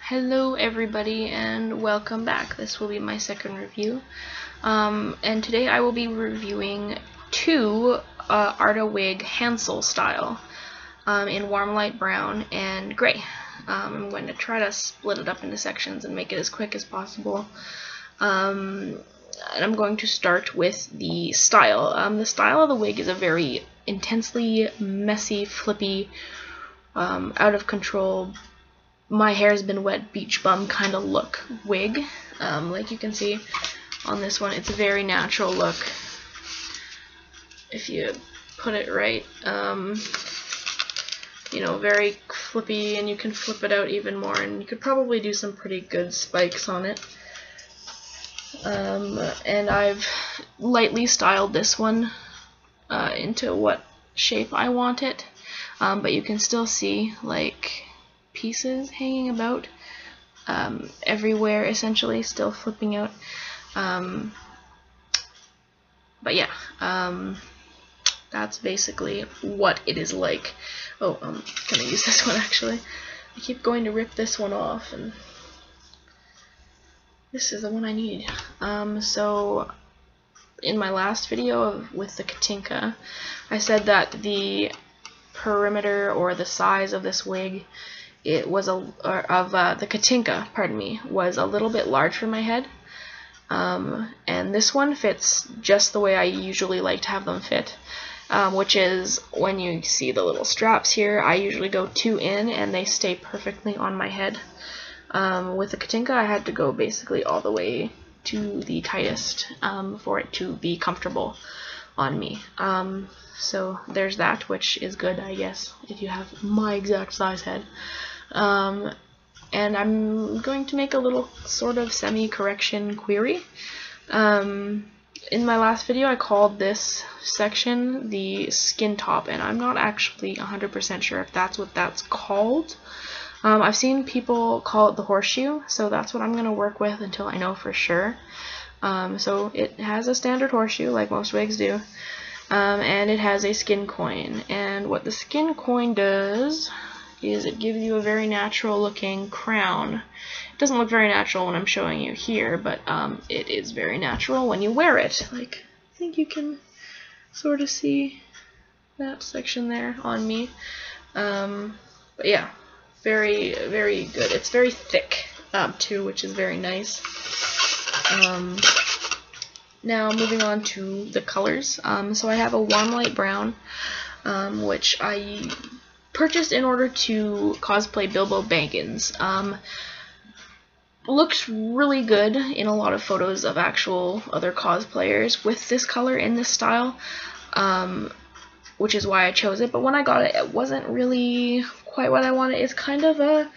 Hello everybody and welcome back. This will be my second review. And today I will be reviewing two ARo Wig Hansel style in warm light brown and gray. I'm going to try to split it up into sections and make it as quick as possible. And I'm going to start with the style. The style of the wig is a very intensely messy, flippy, out of control, my hair's been wet beach bum kind of look wig. Like you can see on this one, it's a very natural look if you put it right. You know, very flippy, and you can flip it out even more, and you could probably do some pretty good spikes on it. And I've lightly styled this one into what shape I want it, but you can still see like pieces hanging about everywhere, essentially, still flipping out. But yeah, that's basically what it is like. Oh, I'm gonna use this one actually. I keep going to rip this one off, and this is the one I need. So in my last video with the Katinka, I said that the perimeter or the size of this wig, it was the Katinka, pardon me, was a little bit large for my head, and this one fits just the way I usually like to have them fit, which is when you see the little straps here, I usually go 2 in and they stay perfectly on my head. With the Katinka, I had to go basically all the way to the tightest for it to be comfortable on me. So there's that, which is good, I guess, if you have my exact size head. And I'm going to make a little sort of semi-correction query. In my last video, I called this section the skin top, and I'm not actually 100% sure if that's what that's called. I've seen people call it the horseshoe, so that's what I'm going to work with until I know for sure. So it has a standard horseshoe, like most wigs do, and it has a skin coin. And what the skin coin does is it gives you a very natural looking crown. It doesn't look very natural when I'm showing you here, but it is very natural when you wear it. Like, I think you can sort of see that section there on me. But yeah, very, very good. It's very thick too, which is very nice. Now moving on to the colors. So I have a warm light brown, which I purchased in order to cosplay Bilbo Baggins. Looks really good in a lot of photos of actual other cosplayers with this color in this style, which is why I chose it. But when I got it, it wasn't really quite what I wanted. It's kind of a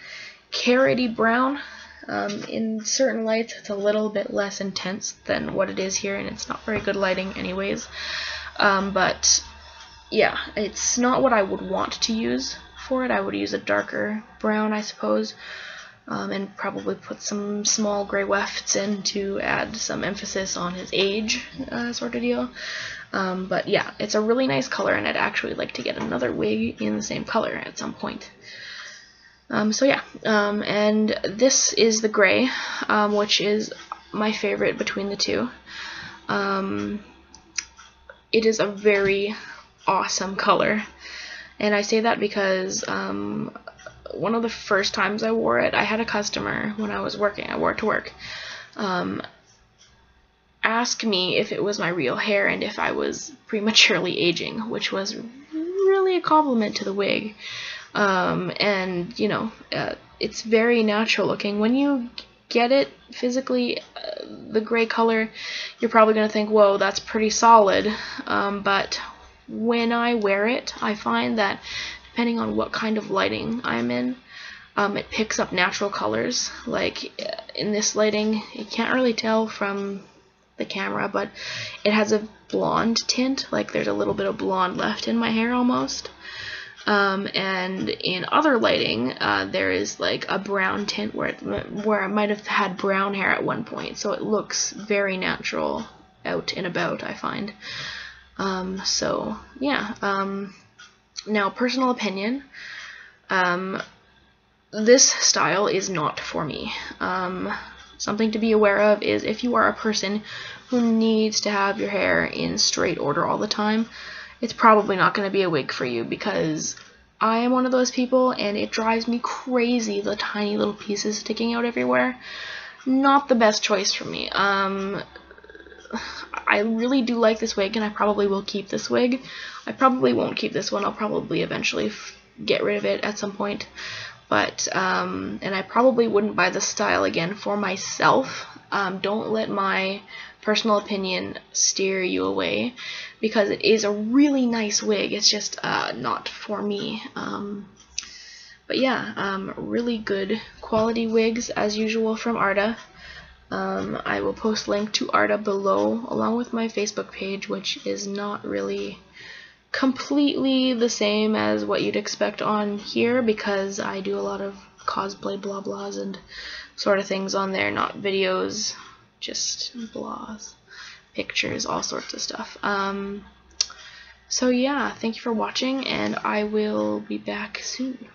carroty brown. In certain lights, it's a little bit less intense than what it is here, and it's not very good lighting anyways. But yeah, it's not what I would want to use for it. I would use a darker brown, I suppose, and probably put some small gray wefts in to add some emphasis on his age, sort of deal. But yeah, it's a really nice color, and I'd actually like to get another wig in the same color at some point. So yeah, and this is the gray, which is my favorite between the two. It is a very awesome color, and I say that because one of the first times I wore it, I had a customer when I was working, I wore it to work, ask me if it was my real hair and if I was prematurely aging, which was really a compliment to the wig. And you know, it's very natural looking. When you get it physically, the gray color, you're probably going to think, whoa, that's pretty solid, but when I wear it, I find that depending on what kind of lighting I'm in, it picks up natural colors. Like in this lighting, you can't really tell from the camera, but it has a blonde tint, like there's a little bit of blonde left in my hair almost. And in other lighting, there is like a brown tint where I might have had brown hair at one point, so it looks very natural out and about, I find. So yeah, now personal opinion, this style is not for me. Something to be aware of is if you are a person who needs to have your hair in straight order all the time, it's probably not going to be a wig for you, because I am one of those people and it drives me crazy, the tiny little pieces sticking out everywhere. Not the best choice for me. I really do like this wig and I probably will keep this wig. I probably won't keep this one. I'll probably eventually get rid of it at some point. But, and I probably wouldn't buy this style again for myself. Don't let my personal opinion steer you away, because it is a really nice wig. It's just not for me. But yeah, really good quality wigs as usual from Arda. I will post link to Arda below, along with my Facebook page, which is not really completely the same as what you'd expect on here, because I do a lot of cosplay blah blahs and sort of things on there, not videos, just blahs, pictures, all sorts of stuff. So yeah, thank you for watching, and I will be back soon.